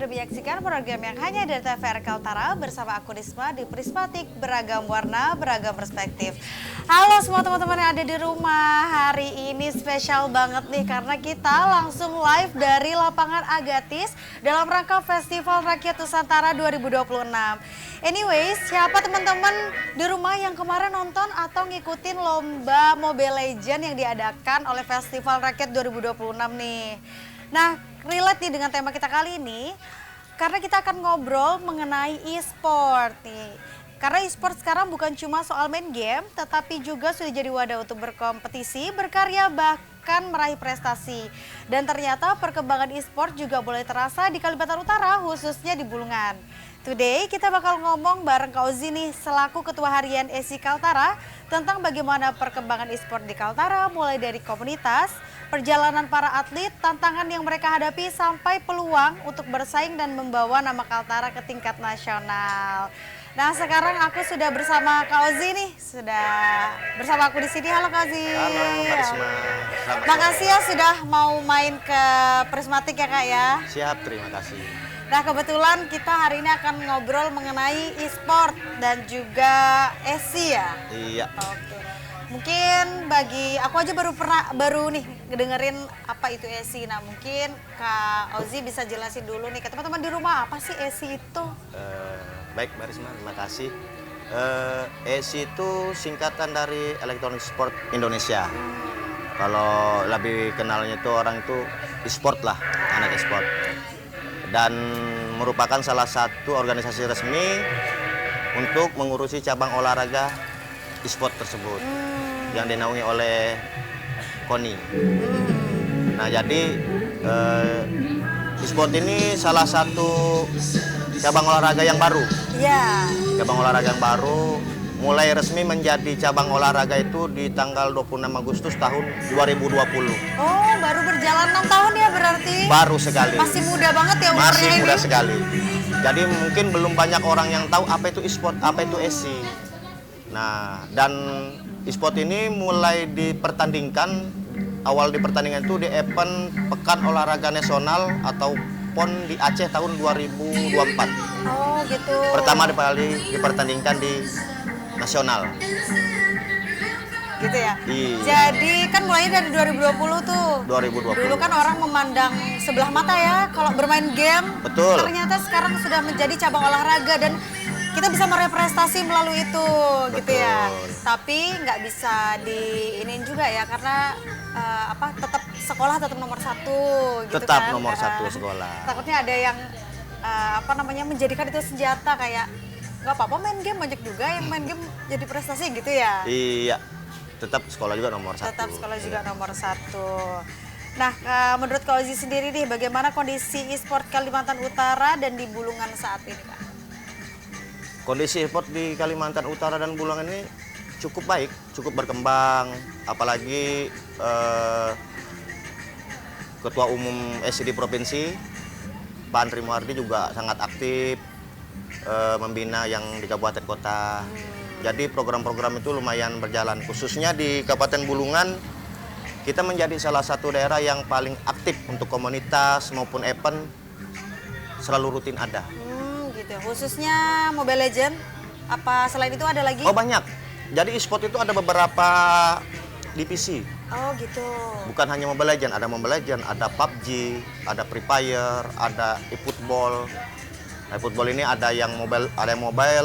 pada menyaksikan program yang hanya dari TVRI Kaltara bersama aku Risma di Prismatik, beragam warna, beragam perspektif. Halo semua teman-teman yang ada di rumah, hari ini spesial banget nih karena kita langsung live dari lapangan Agatis dalam rangka Festival Rakyat Nusantara 2026. Anyways, siapa teman-teman di rumah yang kemarin nonton atau ngikutin lomba Mobile Legends yang diadakan oleh Festival Rakyat 2026 nih? Nah, relate nih dengan tema kita kali ini, karena kita akan ngobrol mengenai e-sport nih. Karena e-sport sekarang bukan cuma soal main game, tetapi juga sudah jadi wadah untuk berkompetisi, berkarya, bahkan meraih prestasi. Dan ternyata perkembangan e-sport juga boleh terasa di Kalimantan Utara, khususnya di Bulungan. Today kita bakal ngomong bareng Kak Ozi nih, selaku Ketua Harian ESI Kaltara, tentang bagaimana perkembangan e-sport di Kaltara, mulai dari komunitas, perjalanan para atlet, tantangan yang mereka hadapi, sampai peluang untuk bersaing dan membawa nama Kaltara ke tingkat nasional. Nah, sekarang aku sudah bersama Kak Ozi nih, sudah bersama aku di sini. Halo Kak Ozi. Halo Mbak Risma. Makasih ya sudah mau main ke Prismatik ya Kak ya. Siap, terima kasih. Nah, kebetulan kita hari ini akan ngobrol mengenai e-sport dan juga ESI ya. Iya. Oke. Mungkin bagi aku aja baru nih ngedengerin apa itu ESI. Nah, mungkin Kak Ozi bisa jelasin dulu nih ke teman-teman di rumah apa sih ESI itu? Baik Mbak Risma, terima kasih. ESI itu singkatan dari Electronic Sport Indonesia. Kalau lebih kenalnya itu orang itu e-sport lah, anak e-sport. Dan merupakan salah satu organisasi resmi untuk mengurusi cabang olahraga e-sport tersebut yang dinaungi oleh KONI. Nah, jadi e-sport ini salah satu cabang olahraga yang baru. Iya. Cabang olahraga yang baru mulai resmi menjadi cabang olahraga itu di tanggal 26 Agustus tahun 2020. Oh, baru berjalan 6 tahun ya berarti? Baru sekali. Masih muda banget ya umurnya Masih muda ini? sekali. Jadi mungkin belum banyak orang yang tahu apa itu e-sport, apa itu ESI. Nah, dan e-sport ini mulai dipertandingkan, awal dipertandingan itu di event Pekan Olahraga Nasional atau PON di Aceh tahun 2024. Oh, gitu. Pertama kali dipertandingkan di nasional. Gitu ya? Iya. Jadi kan mulainya dari 2020 tuh. 2020. Dulu kan orang memandang sebelah mata ya kalau bermain game. Betul. Ternyata sekarang sudah menjadi cabang olahraga dan kita bisa meraih prestasi melalui itu. Gitu ya. Tapi nggak bisa diinin juga ya karena tetap sekolah tetap nomor satu. Gitu Tetap kan? nomor satu sekolah. Takutnya ada yang menjadikan itu senjata kayak nggak apa-apa main game, banyak juga yang main game jadi prestasi gitu ya. Iya. Tetap sekolah juga nomor satu. Tetap sekolah juga nomor satu. Nah, menurut Kak Ozi sendiri nih, bagaimana kondisi e-sport Kalimantan Utara dan di Bulungan saat ini, Kak? Kondisi e-sport di Kalimantan Utara dan Bulungan ini cukup baik, cukup berkembang. Apalagi Ketua Umum ESI di Provinsi, Pak Andri Muardi juga sangat aktif membina yang di kabupaten kota. Jadi program-program itu lumayan berjalan, khususnya di Kabupaten Bulungan kita menjadi salah satu daerah yang paling aktif untuk komunitas maupun event, selalu rutin ada. Gitu ya. Khususnya Mobile Legends, apa selain itu ada lagi? Oh, banyak. Jadi e-sport itu ada beberapa divisi. Oh gitu. Bukan hanya Mobile Legends, ada Mobile Legends, ada PUBG, ada Free Fire, ada e-football. Nah, football ini ada yang mobile,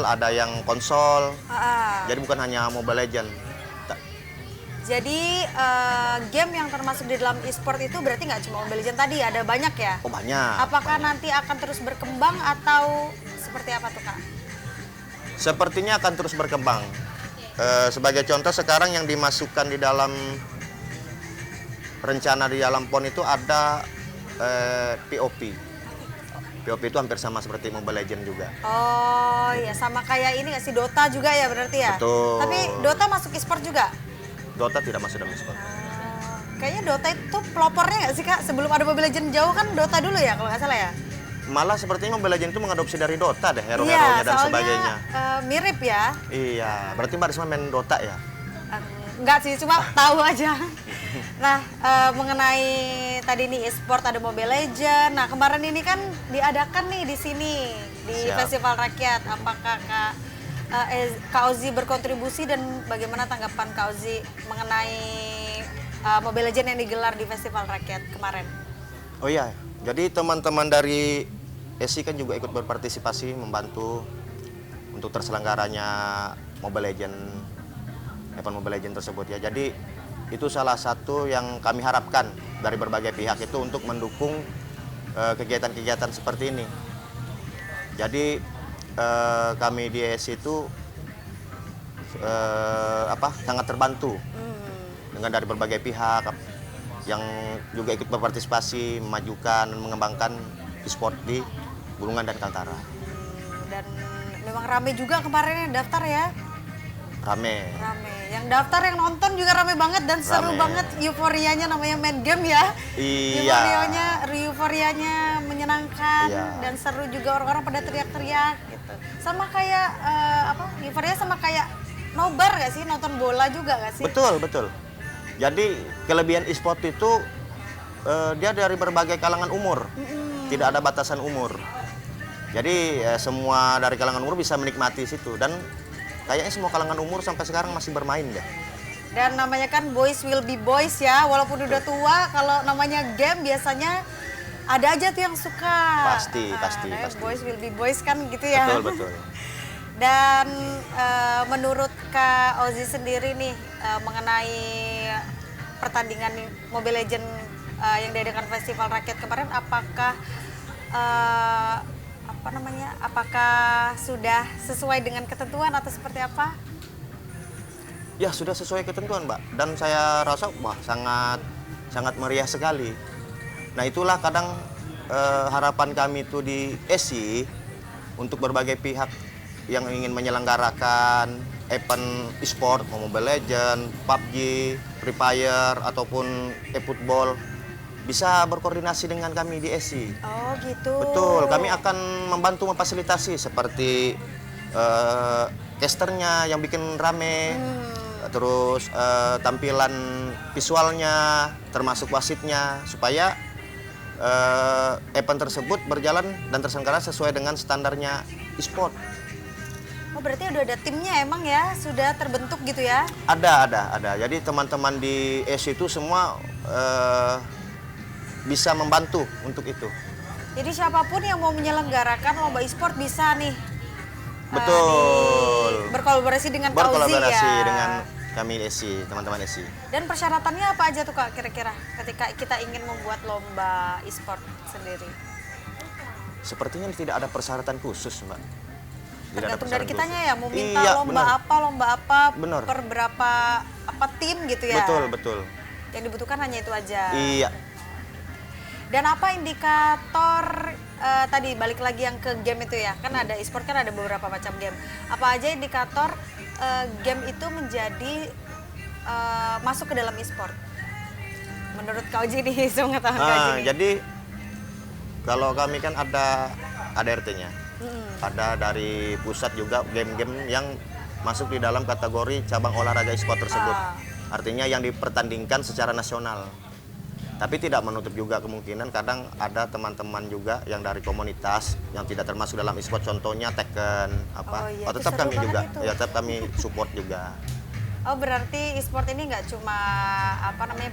ada yang konsol. Jadi bukan hanya Mobile Legends. Jadi game yang termasuk di dalam e-sport itu berarti nggak cuma Mobile Legends tadi, ada banyak ya? Oh, banyak. Apakah nanti akan terus berkembang atau seperti apa tuh Kak? Sepertinya akan terus berkembang. Sebagai contoh sekarang yang dimasukkan di dalam rencana di dalam PON itu ada POP. POP itu hampir sama seperti Mobile Legends juga. Oh iya, sama kayak ini nggak sih, Dota juga ya berarti ya? Betul. Tapi Dota masuk e-sport juga? Dota tidak masuk dalam e-sport. Kayaknya Dota itu pelopornya nggak sih Kak? Sebelum ada Mobile Legends jauh kan Dota dulu ya kalau nggak salah ya? Malah sepertinya Mobile Legends itu mengadopsi dari Dota deh, hero-heronya dan sebagainya. Mirip ya. Iya, berarti Mbak Risma main Dota ya? Enggak sih, cuma tahu aja. Nah, mengenai tadi nih e-sport ada Mobile Legends. Nah, kemarin ini kan diadakan nih di sini di Siap. Festival Rakyat. Apakah Kak Ozi berkontribusi dan bagaimana tanggapan Kak Ozi mengenai Mobile Legends yang digelar di Festival Rakyat kemarin? Oh iya, jadi teman-teman dari ESI kan juga ikut berpartisipasi membantu untuk terselenggaranya Mobile Legends, event Mobile Legends tersebut ya. Jadi itu salah satu yang kami harapkan dari berbagai pihak itu untuk mendukung kegiatan-kegiatan seperti ini. Jadi kami di ESI itu sangat terbantu dengan dari berbagai pihak yang juga ikut berpartisipasi memajukan dan mengembangkan e-sport di Bulungan dan Kaltara. Dan memang rame juga kemarin yang daftar ya? Rame. Yang daftar, yang nonton juga rame banget dan seru Rame. banget euforianya, namanya main game ya. Iya. Euforianya menyenangkan Iya. dan seru juga, orang-orang pada teriak-teriak gitu. Sama kayak euforia sama kayak nobar gak sih, nonton bola juga gak sih? Betul, betul. Jadi kelebihan e-sport itu dia dari berbagai kalangan umur. Tidak ada batasan umur. Jadi semua dari kalangan umur bisa menikmati situ dan kayaknya semua kalangan umur sampai sekarang masih bermain deh. Dan namanya kan boys will be boys ya, walaupun udah tua, kalau namanya game biasanya ada aja tuh yang suka. Pasti. Boys will be boys kan gitu ya. Betul, betul. Dan menurut Kak Ozi sendiri nih mengenai pertandingan Mobile Legends yang diadakan Festival Rakyat kemarin, apakah apakah sudah sesuai dengan ketentuan atau seperti apa? Ya sudah sesuai ketentuan, Mbak. Dan saya rasa sangat meriah sekali. Nah itulah kadang harapan kami itu di ESI untuk berbagai pihak yang ingin menyelenggarakan event e-sport, Mobile Legends, PUBG, Free Fire ataupun e-football bisa berkoordinasi dengan kami di ESI. Oh gitu. Betul, kami akan membantu memfasilitasi seperti casternya yang bikin rame, terus tampilan visualnya, termasuk wasitnya, supaya event tersebut berjalan dan terselenggara sesuai dengan standarnya e-sport. Oh berarti udah ada timnya emang ya, sudah terbentuk gitu ya? Ada. Jadi teman-teman di ESI itu semua bisa membantu untuk itu. Jadi siapapun yang mau menyelenggarakan lomba e-sport bisa nih. Betul. Berkolaborasi dengan Kak Ozi Berkolaborasi ya. dengan kami ESI, teman-teman ESI. Dan persyaratannya apa aja tuh Kak kira-kira ketika kita ingin membuat lomba e-sport sendiri? Sepertinya tidak ada persyaratan khusus, Mbak. Tidak ada Tergantung dari persyaratan kitanya khusus. ya, mau minta Iya, lomba apa, Benar. per berapa tim gitu ya. Betul. Yang dibutuhkan hanya itu aja. Iya. Dan apa indikator tadi balik lagi yang ke game itu ya, kan ada e-sport kan ada beberapa macam game. Apa aja indikator game itu menjadi masuk ke dalam e-sport? Menurut Kak Oji nih, sepengetahuan Kak Oji nih. Jadi kalau kami kan ada RT-nya. Ada dari pusat juga game-game yang masuk di dalam kategori cabang olahraga e-sport tersebut. Artinya yang dipertandingkan secara nasional. Tapi tidak menutup juga kemungkinan kadang ada teman-teman juga yang dari komunitas yang tidak termasuk dalam e-sport, contohnya Tekken apa. Oh iya, tetap itu seru kami banget juga. itu. Ya tetap kami support juga. Oh berarti e-sport ini nggak cuma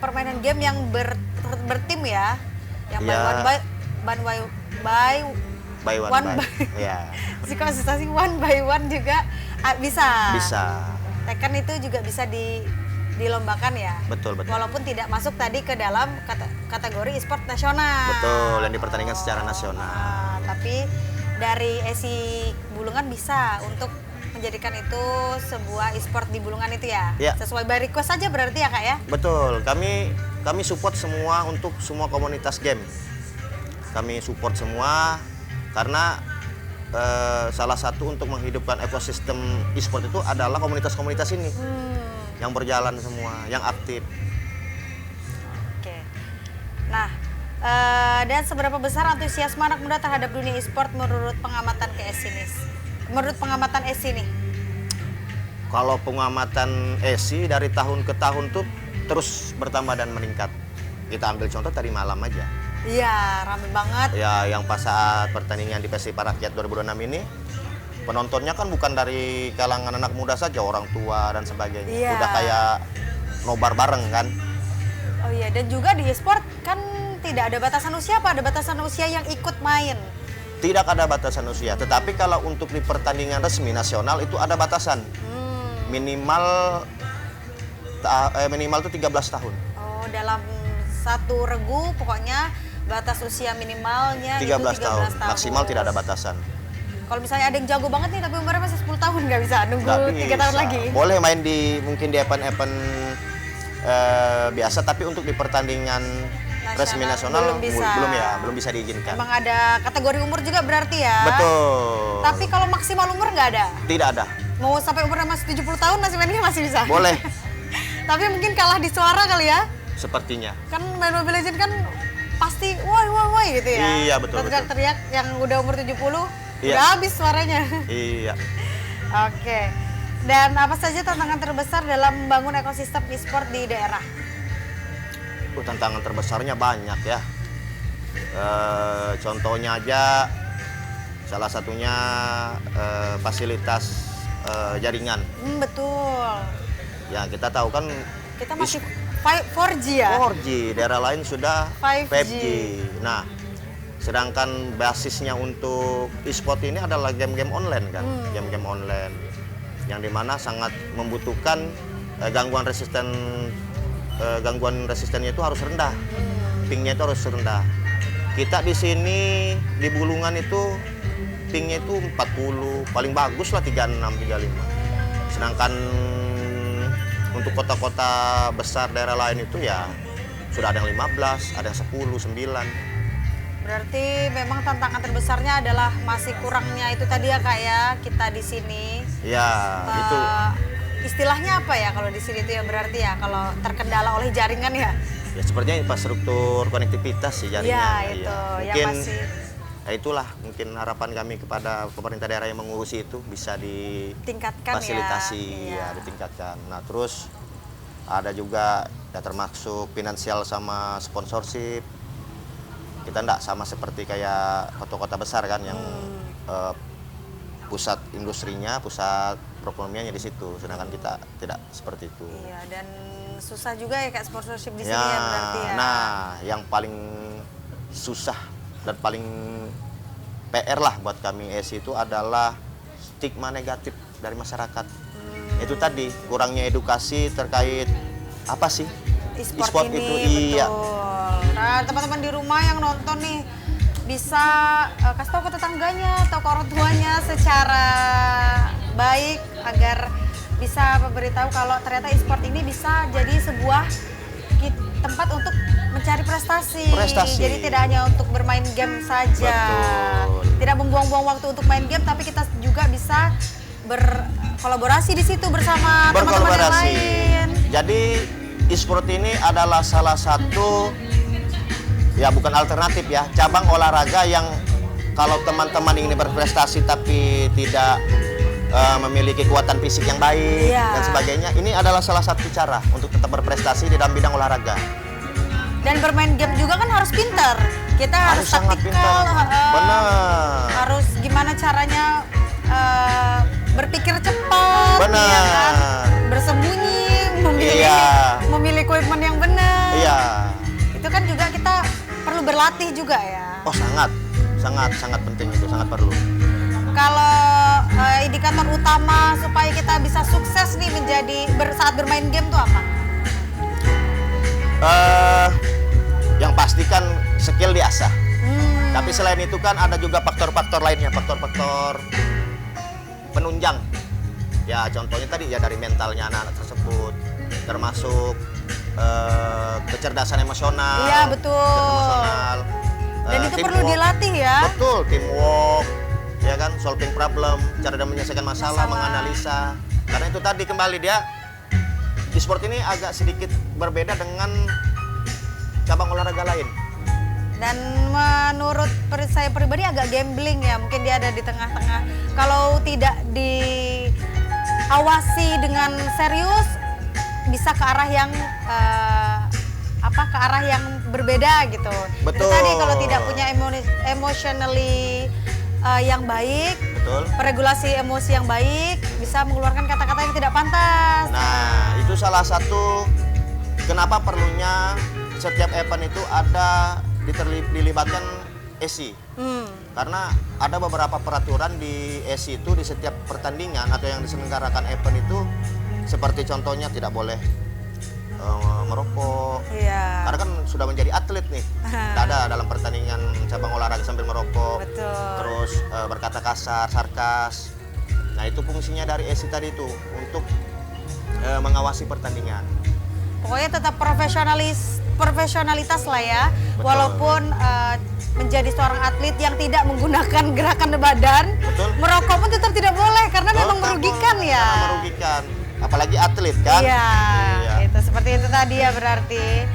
permainan game yang bertim ya, yang Iya. By one by. Ya. Si kalau susah sih one by one juga bisa. Bisa. Tekken itu juga bisa dilombakan ya. Betul. Walaupun tidak masuk tadi ke dalam kategori e-sport nasional. Betul, yang dipertandingkan secara nasional. Tapi dari ESI Bulungan bisa untuk menjadikan itu sebuah e-sport di Bulungan itu ya. Ya. Sesuai by request saja berarti ya Kak ya. Betul, kami support semua untuk semua komunitas game. Kami support semua karena salah satu untuk menghidupkan ekosistem e-sport itu adalah komunitas-komunitas ini yang berjalan semua, yang aktif. Oke. Nah, dan seberapa besar antusiasme anak muda terhadap dunia e-sport menurut pengamatan ke ESI nih? Menurut pengamatan ESI nih? Kalau pengamatan ESI dari tahun ke tahun tuh terus bertambah dan meningkat. Kita ambil contoh tadi malam aja. Iya, rame banget. Ya, yang pas saat pertandingan di Festival Rakyat 2006 ini, penontonnya kan bukan dari kalangan anak muda saja, orang tua dan sebagainya. Iya. Udah kayak nobar bareng kan. Oh iya, dan juga di e-sport kan tidak ada batasan usia, apa ada batasan usia yang ikut main? Tidak ada batasan usia, tetapi kalau untuk di pertandingan resmi nasional itu ada batasan. Minimal tuh 13 tahun. Oh, dalam satu regu pokoknya batas usia minimalnya 13 itu 13 tahun. tahun. Maksimal tidak ada batasan. Kalau misalnya ada yang jago banget nih tapi umurnya masih 10 tahun nggak bisa nunggu Nggak 3 tahun bisa. lagi. Boleh main mungkin di event-event biasa, tapi untuk di pertandingan resmi nasional belum bisa diizinkan. Emang ada kategori umur juga berarti ya? Betul. Tapi kalau maksimal umur nggak ada? Tidak ada. Mau sampai umurnya masih 70 tahun masih mainnya masih bisa? Boleh. Tapi mungkin kalah di suara kali ya? Sepertinya. Kan main Mobile Legends kan pasti woi gitu ya? Iya, betul, Kita teriak-teriak yang udah umur 70 Iya. udah habis suaranya. Iya. Oke. Dan apa saja tantangan terbesar dalam membangun ekosistem e-sport di daerah? Tantangan terbesarnya banyak ya. Contohnya aja, salah satunya fasilitas jaringan. Betul. Ya kita tahu kan Kita masih 4G ya? 4G, daerah lain sudah 5G. 5G. Nah, sedangkan basisnya untuk e-sport ini adalah game-game online kan, game-game online yang dimana sangat membutuhkan gangguan resistennya itu harus rendah, pingnya itu harus rendah. Kita di sini di Bulungan itu pingnya itu 40, paling bagus lah 36, 35. Sedangkan untuk kota-kota besar daerah lain itu ya sudah ada yang 15, ada yang 10, 9. Berarti memang tantangan terbesarnya adalah masih kurangnya itu tadi ya Kak ya, kita di sini. Ya, itu. Istilahnya apa ya kalau di sini itu ya berarti ya kalau terkendala oleh jaringan ya? Ya sepertinya infrastruktur konektivitas sih jaringan. Iya, itu Mungkin, yang masih. Ya itulah mungkin harapan kami kepada pemerintah daerah yang mengurusi itu bisa Tingkatkan difasilitasi, ya. ya ditingkatkan. Nah terus ada juga ya termasuk finansial sama sponsorship. Kita enggak sama seperti kayak kota-kota besar kan yang pusat industrinya, pusat perekonomiannya di situ. Sedangkan kita tidak seperti itu. Iya, dan susah juga ya Kak sponsorship di Ya, sini ya berarti ya. nah yang paling susah dan paling PR lah buat kami ESI itu adalah stigma negatif dari masyarakat. Itu tadi kurangnya edukasi terkait apa sih e-sport ini, itu. betul. Iya. Nah, teman-teman di rumah yang nonton nih bisa kasih tahu ke tetangganya atau ke orang tuanya secara baik agar bisa memberitahu kalau ternyata e-sport ini bisa jadi sebuah tempat untuk mencari prestasi. Jadi tidak hanya untuk bermain game saja. Betul. Tidak membuang-buang waktu untuk main game, tapi kita juga bisa berkolaborasi di situ bersama teman-teman yang lain. Jadi e-sport ini adalah salah satu, ya bukan alternatif ya, cabang olahraga yang kalau teman-teman ingin berprestasi tapi tidak memiliki kekuatan fisik yang baik dan sebagainya, ini adalah salah satu cara untuk tetap berprestasi di dalam bidang olahraga. Dan bermain game juga kan harus pintar. Kita harus sangat taktikal, benar. harus gimana caranya berpikir cepat, Benar. ya kan? Bersembunyi, memilih equipment yang benar. Iya. Itu kan juga kita perlu berlatih juga ya. Oh sangat penting itu, sangat perlu. Kalau indikator utama supaya kita bisa sukses nih saat bermain game tuh apa? Yang pasti kan skill diasah. Tapi selain itu kan ada juga faktor-faktor lainnya, faktor-faktor penunjang. Ya contohnya tadi ya dari mentalnya anak-anak tersebut, termasuk kecerdasan emosional. Iya betul. Emosional. Dan itu perlu dilatih ya. Betul, teamwork, ya kan, solving problem, cara dia menyelesaikan masalah, menganalisa. Karena itu tadi kembali dia e-sport ini agak sedikit berbeda dengan cabang olahraga lain. Dan menurut saya pribadi agak gambling ya, mungkin dia ada di tengah-tengah. Kalau tidak awasi dengan serius bisa ke arah yang ke arah yang berbeda gitu. Itu Betul. tadi kalau tidak punya emotionally yang baik, Betul. regulasi emosi yang baik, bisa mengeluarkan kata-kata yang tidak pantas. Nah, itu salah satu kenapa perlunya setiap event itu ada dilibatkan ESI. Karena ada beberapa peraturan di ESI itu di setiap pertandingan atau yang diselenggarakan event itu, seperti contohnya tidak boleh merokok. Iya. Karena kan sudah menjadi atlet nih. Tidak ada dalam pertandingan cabang olahraga sambil merokok. Betul. Terus berkata kasar, sarkas. Nah, itu fungsinya dari ESI tadi itu untuk mengawasi pertandingan. Pokoknya tetap profesionalitas lah ya. Betul. Walaupun menjadi seorang atlet yang tidak menggunakan gerakan badan, Betul. merokok pun tetap tidak boleh karena memang Tetap merugikan ya. Karena merugikan. Apalagi atlet kan. Iya, Iya. itu seperti itu tadi ya berarti.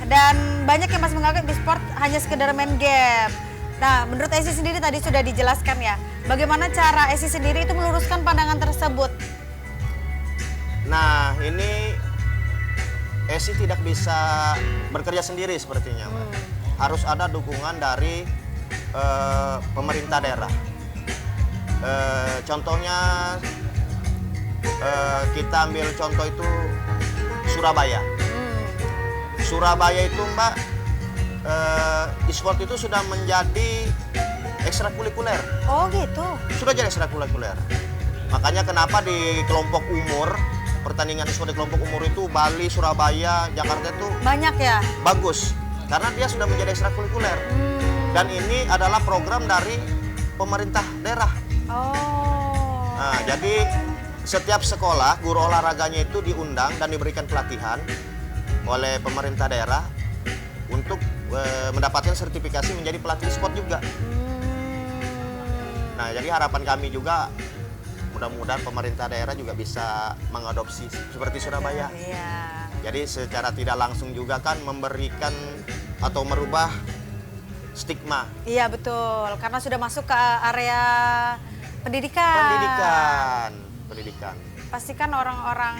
Dan banyak yang masih menganggap e-sport hanya sekedar main game. Nah, menurut Esi sendiri tadi sudah dijelaskan ya, bagaimana cara Esi sendiri itu meluruskan pandangan tersebut? Nah, ini ESI tidak bisa bekerja sendiri sepertinya, Mbak. Harus ada dukungan dari pemerintah daerah. Contohnya kita ambil contoh itu Surabaya. Surabaya itu, Mbak, e-sport itu sudah menjadi ekstrakurikuler. Oh gitu. Sudah jadi ekstrakurikuler. Makanya kenapa di kelompok umur, pertandingan e-sport di kelompok umur itu Bali, Surabaya, Jakarta itu Banyak ya? bagus. Karena dia sudah menjadi ekstrakurikuler. Dan ini adalah program dari pemerintah daerah. Oh. Nah, jadi setiap sekolah guru olahraganya itu diundang dan diberikan pelatihan oleh pemerintah daerah untuk mendapatkan sertifikasi menjadi pelatih e-sport juga. Nah, jadi harapan kami juga mudah-mudahan pemerintah daerah juga bisa mengadopsi seperti Surabaya. Iya. Jadi secara tidak langsung juga kan memberikan atau merubah stigma Iya betul, karena sudah masuk ke area pendidikan. pendidikan. Pastikan orang-orang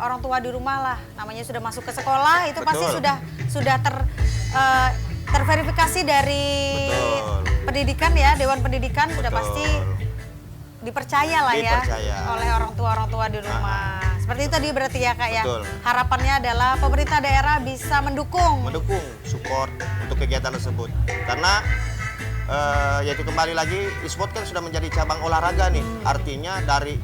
orang tua di rumah lah, namanya sudah masuk ke sekolah itu pasti Betul. sudah terverifikasi dari Betul. pendidikan ya, Dewan Pendidikan sudah Betul. pasti dipercaya lah ya Dipercaya. oleh orang tua di rumah. Seperti itu tadi berarti ya Kak ya. Betul. Harapannya adalah pemerintah daerah bisa mendukung. Support untuk kegiatan tersebut. Karena yaitu kembali lagi e-sport kan sudah menjadi cabang olahraga nih. Artinya dari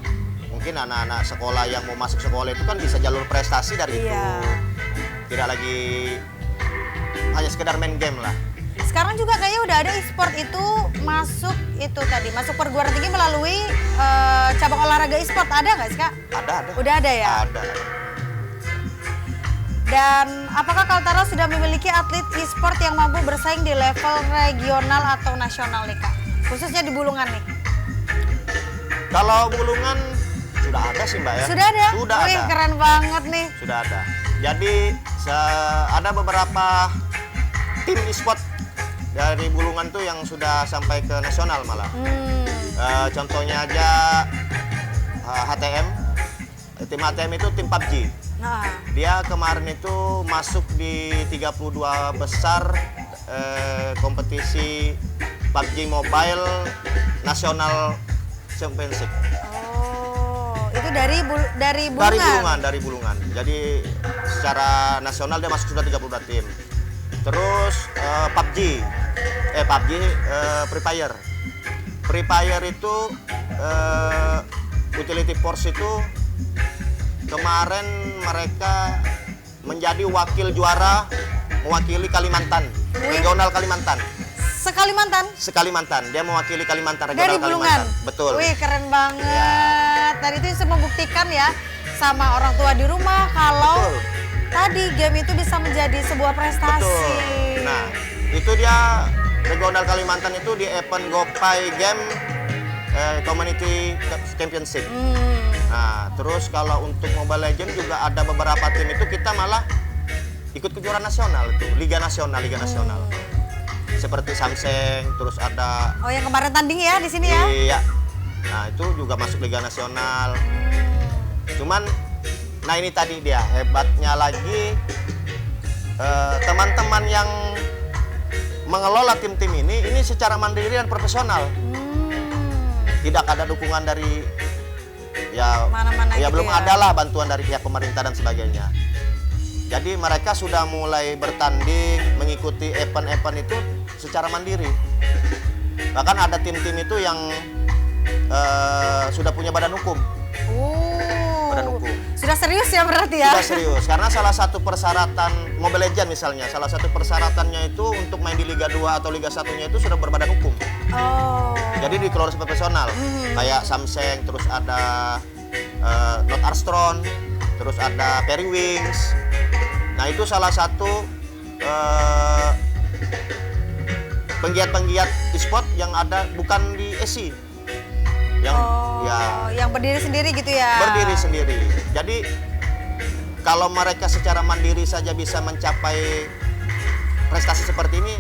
mungkin anak-anak sekolah yang mau masuk sekolah itu kan bisa jalur prestasi dari itu. Iya. Tidak lagi hanya sekedar main game lah. Sekarang juga kayaknya udah ada e-sport itu masuk perguruan tinggi melalui cabang olahraga e-sport, ada nggak sih Kak? Ada. Udah ada ya? Ada. Dan apakah Kaltara sudah memiliki atlet e-sport yang mampu bersaing di level regional atau nasional nih Kak? Khususnya di Bulungan nih. Kalau Bulungan sudah ada sih Mbak ya. Sudah ada? Sudah Wih, ada. keren banget nih. Sudah ada. Jadi ada beberapa tim e-sport dari Bulungan tuh yang sudah sampai ke nasional malah. Contohnya aja HTM. Tim HTM itu tim PUBG. Nah, Dia kemarin itu masuk di 32 besar kompetisi PUBG Mobile National Championship. oh, itu dari Bulungan. Dari Bulungan. Jadi secara nasional dia masuk sudah 32 tim. Terus Free Fire. Free Fire itu Utility Force itu kemarin mereka menjadi wakil juara mewakili Kalimantan, regional Kalimantan. Sekalimantan, dia mewakili Kalimantan, regional Dari Bulungan. Kalimantan. Betul. Wih, keren banget. Tadi itu bisa membuktikan ya sama orang tua di rumah kalau Betul. tadi game itu bisa menjadi sebuah prestasi. Betul. Nah, itu dia regional Kalimantan itu di event GoPay Game Community Championship. Nah, terus kalau untuk Mobile Legends juga ada beberapa tim itu kita malah ikut kejuaraan nasional itu, Liga Nasional. Seperti Samseng, terus ada Oh, yang kemarin tanding ya di sini ya? Iya. Nah itu juga masuk Liga Nasional. Cuman, nah ini tadi dia hebatnya lagi teman-teman yang mengelola tim-tim ini secara mandiri dan profesional. Tidak ada dukungan dari ya, Mana-mana ya gitu belum ya. ada lah bantuan dari pihak pemerintah dan sebagainya. Jadi mereka sudah mulai bertanding, mengikuti event-event itu secara mandiri. Bahkan ada tim-tim itu yang sudah punya badan hukum. Badan hukum. Sudah serius ya berarti ya? Sudah serius, karena salah satu persyaratan Mobile Legends misalnya, salah satu persyaratannya itu untuk main di Liga 2 atau Liga 1-nya itu sudah berbadan hukum. Oh. Jadi dikelola profesional, kayak Samsung, terus ada Not Armstrong, terus ada Perry Wings. Nah itu salah satu penggiat-penggiat e-sport yang ada bukan di ESI, yang yang berdiri sendiri gitu ya? berdiri sendiri. Jadi kalau mereka secara mandiri saja bisa mencapai prestasi seperti ini,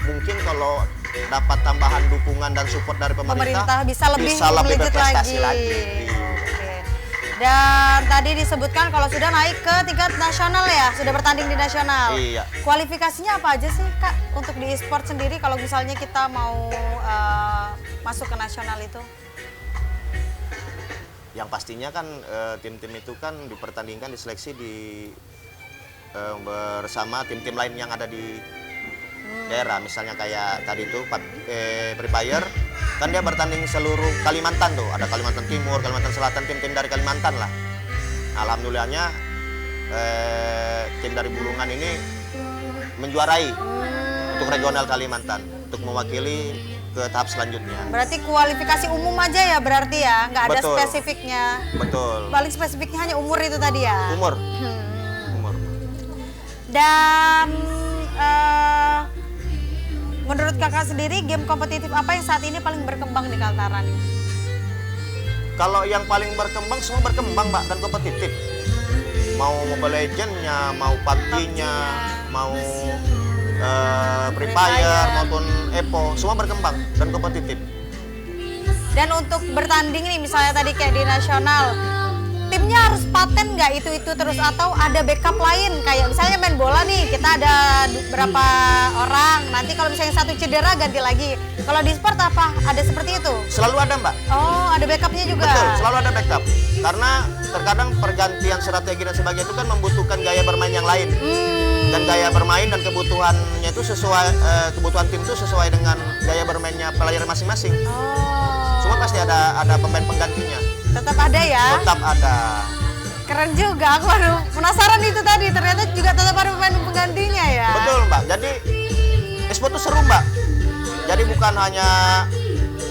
mungkin kalau dapat tambahan dukungan dan support dari pemerintah bisa lebih melejit berprestasi lagi. lagi. Oke. Dan tadi disebutkan kalau sudah naik ke tingkat nasional ya, sudah bertanding di nasional. Iya. Kualifikasinya apa aja sih Kak untuk di e-sport sendiri kalau misalnya kita mau masuk ke nasional itu? Yang pastinya kan tim-tim itu kan dipertandingkan, diseleksi bersama tim-tim lain yang ada di daerah. Misalnya kayak tadi itu Free Fire, kan dia bertanding seluruh Kalimantan tuh. Ada Kalimantan Timur, Kalimantan Selatan, tim-tim dari Kalimantan lah. Alhamdulillahnya tim dari Bulungan ini menjuarai untuk regional Kalimantan, untuk mewakili ke tahap selanjutnya. Berarti kualifikasi umum aja ya berarti ya, nggak ada Betul. spesifiknya. Betul. Paling spesifiknya hanya umur itu tadi ya? Umur. Umur. Dan menurut kakak sendiri game kompetitif apa yang saat ini paling berkembang di Kaltara nih? Kalau yang paling berkembang, semua berkembang Mbak, dan kompetitif. Mau Mobile Legends-nya, mau PUBG-nya, mau Free Fire maupun Epo, semua berkembang dan kompetitif. Dan untuk bertanding nih misalnya tadi kayak di nasional, timnya harus paten nggak itu terus atau ada backup lain kayak misalnya main bola nih kita ada berapa orang, nanti kalau misalnya satu cedera ganti lagi. Kalau di sport apa ada seperti itu? Selalu ada Mbak. Oh ada backupnya juga. Betul, selalu ada backup. Karena terkadang pergantian strategi dan sebagainya itu kan membutuhkan gaya bermain yang lain. Dan gaya bermain dan kebutuhannya itu sesuai, kebutuhan tim itu sesuai dengan gaya bermainnya player masing-masing. Oh. Semua pasti ada pemain penggantinya. Tetap ada ya? Tetap ada. Keren juga, aku baru penasaran itu tadi, ternyata juga tetap ada pemain penggantinya ya? Betul Mbak, jadi e-sport itu seru Mbak. Jadi bukan hanya,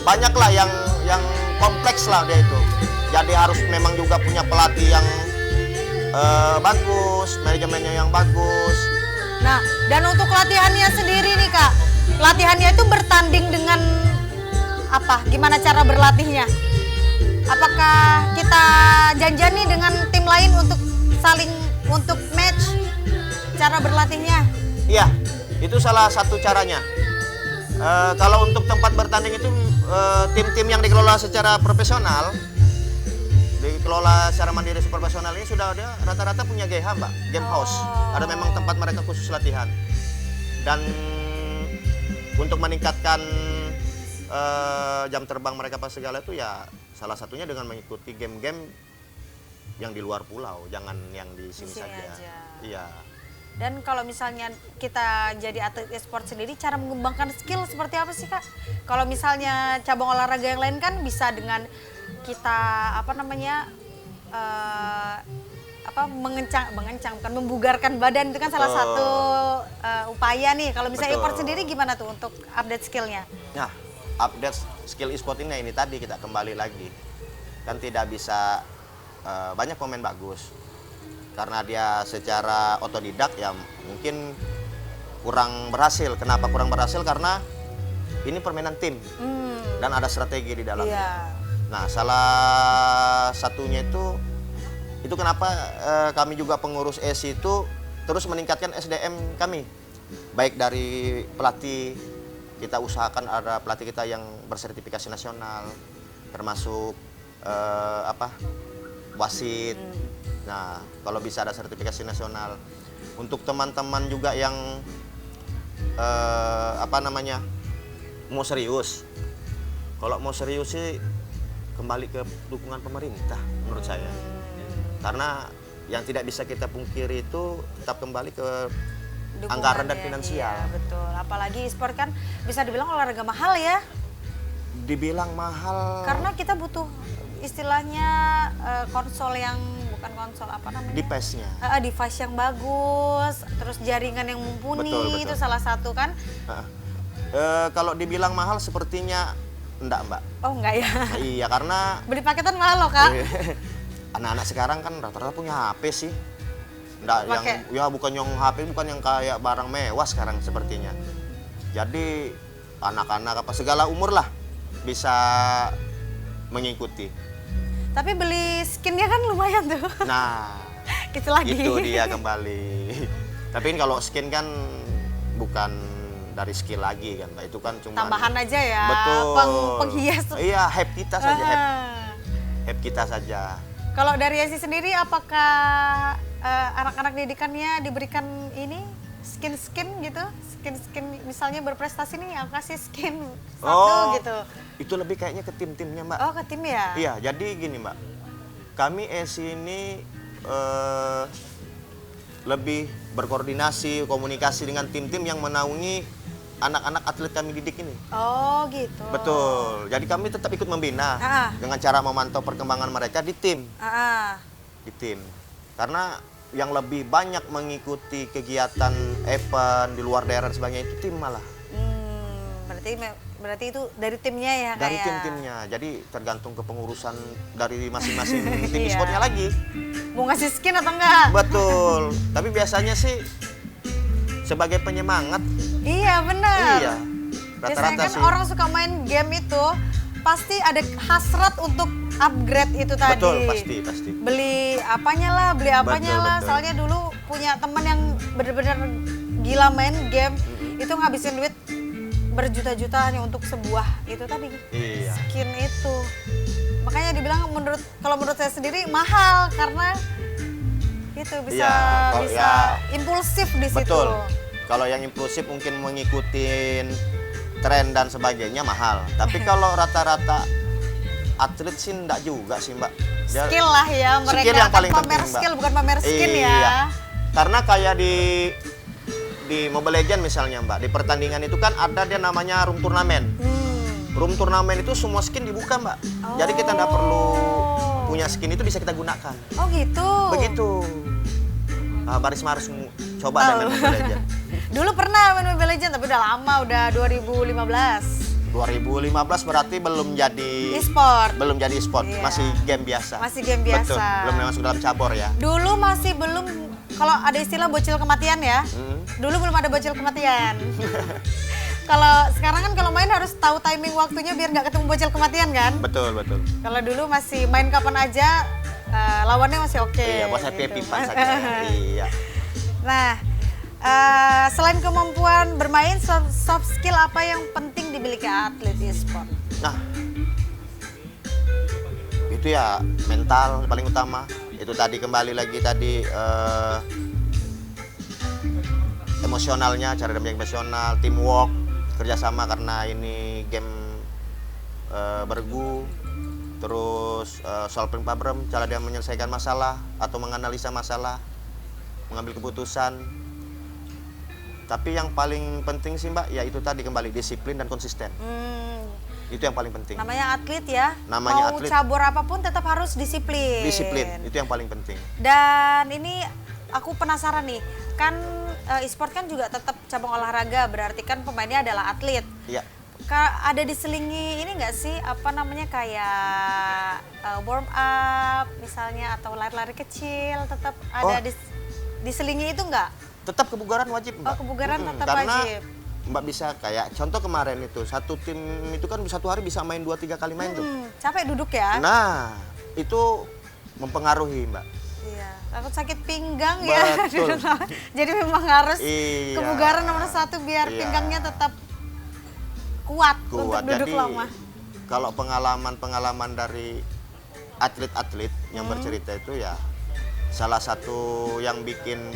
banyak lah yang kompleks lah dia itu. Jadi harus memang juga punya pelatih yang bagus, manajemennya yang bagus. Nah, dan untuk latihannya sendiri nih Kak, latihannya itu bertanding dengan apa? Gimana cara berlatihnya? Apakah kita janjian nih dengan tim lain untuk saling untuk match cara berlatihnya? Iya, itu salah satu caranya. Kalau untuk tempat bertanding itu tim-tim yang dikelola secara profesional, dikelola secara mandiri profesional ini sudah ada rata-rata punya GH Mbak, game house. Ada memang tempat mereka khusus latihan. Dan untuk meningkatkan jam terbang mereka pas segala itu ya salah satunya dengan mengikuti game-game yang di luar pulau, jangan yang di sini saja. Iya. Dan kalau misalnya kita jadi atlet e-sport sendiri, cara mengembangkan skill seperti apa sih Kak? Kalau misalnya cabang olahraga yang lain kan bisa dengan kita bukan membugarkan badan, itu kan salah satu upaya nih. Kalau misalnya e-sport sendiri gimana tuh untuk update skillnya? Nah, update skill e-sport ini tadi kita kembali lagi. Kan tidak bisa banyak pemain bagus. Karena dia secara otodidak ya mungkin kurang berhasil. Kenapa kurang berhasil? Karena ini permainan tim dan ada strategi di dalamnya. Iya. Nah, salah satunya itu kenapa kami juga pengurus ESI itu terus meningkatkan SDM kami. Baik dari pelatih, kita usahakan ada pelatih kita yang bersertifikasi nasional. termasuk wasit. Nah, kalau bisa ada sertifikasi nasional. Untuk teman-teman juga yang mau serius. Kalau mau serius sih kembali ke dukungan pemerintah menurut saya. Karena yang tidak bisa kita pungkiri itu tetap kembali ke anggaran dan finansial. Iya, betul. Apalagi e-sport kan bisa dibilang olahraga mahal ya. Dibilang mahal. Karena kita butuh istilahnya konsol yang bukan konsol apa namanya? Device-nya. Device yang bagus, terus jaringan yang mumpuni, Betul. itu salah satu kan. Kalau dibilang mahal sepertinya enggak, Mbak. Oh enggak ya? Iya, karena Beli paketan mahal loh Kak. anak-anak sekarang kan rata-rata punya HP sih. Enggak Pakai. yang bukan yang HP, bukan yang kayak barang mewah sekarang sepertinya. Jadi anak-anak segala umur lah bisa mengikuti. Tapi beli skinnya kan lumayan tuh. Nah, Itu lagi. itu dia kembali. Tapi kalau skin kan bukan dari skill lagi kan, Mbak. Itu kan cuma Tambahan aja ya. Betul. Penghias. Iya, hype kita saja, Ah. hype kita saja. Kalau dari Esi sendiri, apakah anak-anak didikannya diberikan ini skin gitu? Skin misalnya berprestasi nih, aku kasih skin satu gitu. Itu lebih kayaknya ke tim-timnya, Mbak. Oh, ke tim ya? Iya, jadi gini, Mbak. Kami ESI ini lebih berkoordinasi, komunikasi dengan tim-tim yang menaungi anak-anak atlet kami didik ini. Oh, gitu. Betul. Jadi kami tetap ikut membina dengan cara memantau perkembangan mereka di tim. Di tim. Karena yang lebih banyak mengikuti kegiatan event di luar daerah dan sebagainya itu tim malah. Berarti itu dari timnya ya Kak? Dari ya? tim-timnya. Jadi tergantung kepengurusan dari masing-masing tim Iya. e-sportnya lagi. Mau ngasih skin atau enggak? Betul. Tapi biasanya sih sebagai penyemangat. Iya, benar. Iya. Biasanya Rata-rata kan sih. orang suka main game itu pasti ada hasrat untuk upgrade itu tadi. Betul, pasti. Beli apanya lah. Betul. Soalnya dulu punya teman yang bener-bener gila main game, itu ngabisin duit berjuta-juta hanya untuk sebuah itu tadi. Iya. Skin itu. Makanya dibilang kalau menurut saya sendiri mahal karena itu bisa Iya, kalau bisa ya- impulsif di situ. Betul. Kalau yang impulsif mungkin mengikuti tren dan sebagainya mahal. Tapi kalau rata-rata atlet sih enggak juga sih, Mbak. Skill lah ya mereka. Skill yang paling pamer penting, Mbak. skill bukan pamer skin Iya. ya. Karena kayak di Mobile Legends misalnya, Mbak, di pertandingan itu kan ada dia namanya room turnamen. Room turnamen itu semua skin dibuka, Mbak. Jadi kita nggak perlu punya skin itu bisa kita gunakan. Oh gitu. Begitu. Barisma harus coba deh main Mobile Legends. Dulu pernah main Mobile Legends tapi udah lama, udah 2015. 2015 berarti belum jadi E-sport. belum jadi e-sport, Iya. masih game biasa. Masih game biasa. Betul, belum masuk dalam cabur ya. Dulu masih belum, kalau ada istilah bocil kematian ya. Dulu belum ada bocil kematian. Kalau sekarang kan kalau main harus tahu timing waktunya biar nggak ketemu bocil kematian kan. Betul. Kalau dulu masih main kapan aja, lawannya masih oke. Iya, buat happy gitu. fun saja. Iya. Nah, selain kemampuan bermain, soft skill apa yang penting dimiliki atlet e-sport? Nah, itu ya mental paling utama. Itu tadi kembali lagi tadi emosionalnya, cara bermain emosional, teamwork, kerjasama karena ini game bergu. Terus solving problem, cara dia menyelesaikan masalah atau menganalisa masalah, mengambil keputusan. Tapi yang paling penting sih, Mbak, ya itu tadi kembali disiplin dan konsisten. Itu yang paling penting. Namanya atlet ya. Namanya Mau atlet. cabur apapun tetap harus disiplin. Disiplin, itu yang paling penting. Dan ini aku penasaran nih, kan e-sport kan juga tetap cabang olahraga, berarti kan pemainnya adalah atlet. Iya. Ada diselingi ini nggak sih, apa namanya, kayak warm up misalnya atau lari-lari kecil, tetap ada diselingi itu nggak? Tetap kebugaran wajib, Mbak. Oh, kebugaran tetap karena wajib. Mbak bisa kayak contoh kemarin itu, satu tim itu kan satu hari bisa main 2-3 kali main tuh. Capek duduk ya? Nah, itu mempengaruhi, Mbak. Iya, takut sakit pinggang ya. Betul. Jadi memang harus Iya. kebugaran nomor satu biar Iya. pinggangnya tetap kuat untuk duduk Jadi, lama. Kalau pengalaman-pengalaman dari atlet-atlet yang bercerita itu ya salah satu yang bikin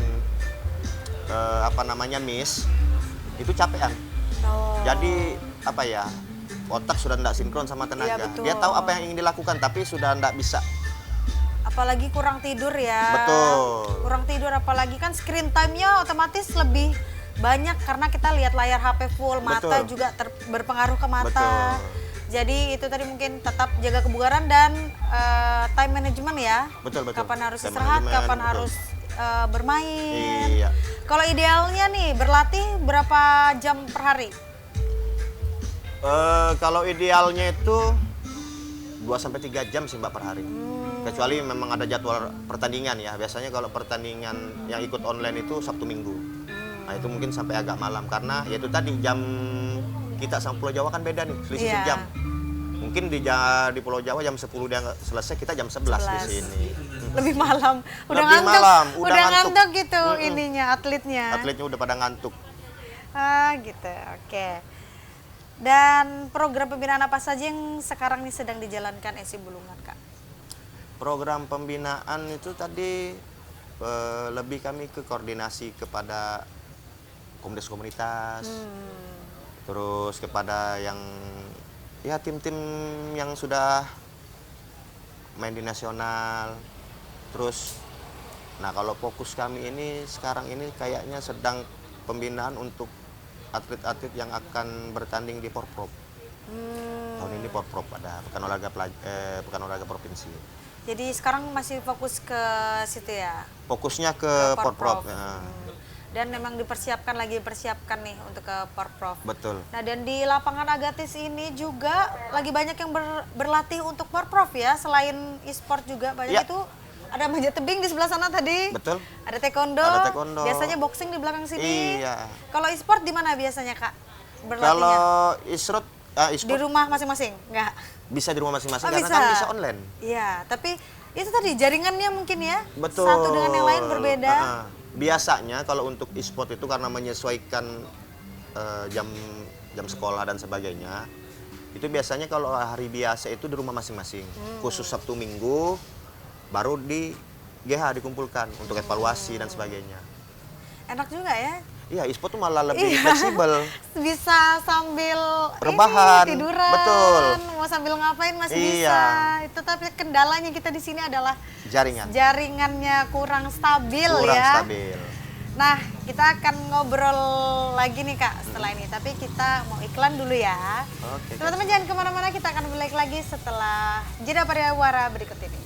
miss itu capean. Oh. Jadi apa ya, otak sudah tidak sinkron sama Iya, tenaga. betul. Dia tahu apa yang ingin dilakukan tapi sudah tidak bisa. Apalagi kurang tidur ya. Betul. Kurang tidur, apalagi kan screen time-nya otomatis lebih banyak karena kita lihat layar HP full, mata Betul. juga berpengaruh ke mata. Betul. Jadi itu tadi mungkin tetap jaga kebugaran dan time management ya. Betul, betul. Kapan harus Time istirahat, management, kapan betul. harus bermain. Iya. Kalau idealnya nih berlatih berapa jam per hari? Kalau idealnya itu 2-3 jam sih Mbak per hari. Kecuali memang ada jadwal pertandingan ya. Biasanya kalau pertandingan yang ikut online itu Sabtu Minggu. Nah itu mungkin sampai agak malam karena ya itu tadi jam kita sama Pulau Jawa kan beda nih, selisih Iya. sejam. Mungkin di Pulau Jawa jam 10 dia selesai, kita jam 11 di sini. Lebih malam. Udah Lebih ngantuk. malam, Udah udah ngantuk ngantuk. gitu ininya atletnya. Atletnya udah pada ngantuk. Ah gitu, oke. Dan program pembinaan apa saja yang sekarang ini sedang dijalankan SI Bulungan, Kak? Program pembinaan itu tadi lebih kami ke koordinasi kepada komunitas, terus kepada yang ya tim-tim yang sudah main di nasional. Terus, nah kalau fokus kami ini sekarang ini kayaknya sedang pembinaan untuk atlet-atlet yang akan bertanding di Porprov. Tahun ini Porprov ada Pekan Olahraga Provinsi. Jadi sekarang masih fokus ke situ ya? Fokusnya ke Porprov. Porprov. Ya. Dan memang dipersiapkan nih untuk ke Porprov. Betul. Nah dan di lapangan Agatis ini juga lagi banyak yang berlatih untuk Porprov ya, selain e-sport juga banyak Ya. itu. Ada manjat tebing di sebelah sana tadi. Betul. Ada taekwondo. Ada taekwondo. Biasanya boxing di belakang sini. Iya. Kalau e-sport di mana biasanya, Kak? Berlatihnya? Kalau Di e-sport rumah masing-masing? Enggak. bisa di rumah masing-masing Oh, karena bisa. kan bisa online. Iya, tapi itu tadi jaringannya mungkin ya. Betul. Satu dengan yang lain berbeda. Biasanya kalau untuk e-sport itu karena menyesuaikan jam sekolah dan sebagainya, itu biasanya kalau hari biasa itu di rumah masing-masing. Khusus Sabtu Minggu baru di GH dikumpulkan untuk evaluasi dan sebagainya. Enak juga ya. Iya, e-sport tuh malah lebih Iya. fleksibel. Bisa sambil Rebahan, ini, tiduran, betul. mau sambil ngapain masih Iya. bisa. Itu tapi kendalanya kita di sini adalah jaringannya kurang stabil Kurang ya. stabil. Nah, kita akan ngobrol lagi nih Kak setelah ini, tapi kita mau iklan dulu ya. Oke. Teman-teman jangan kemana-mana, kita akan balik lagi setelah jeda pariwara berikut ini.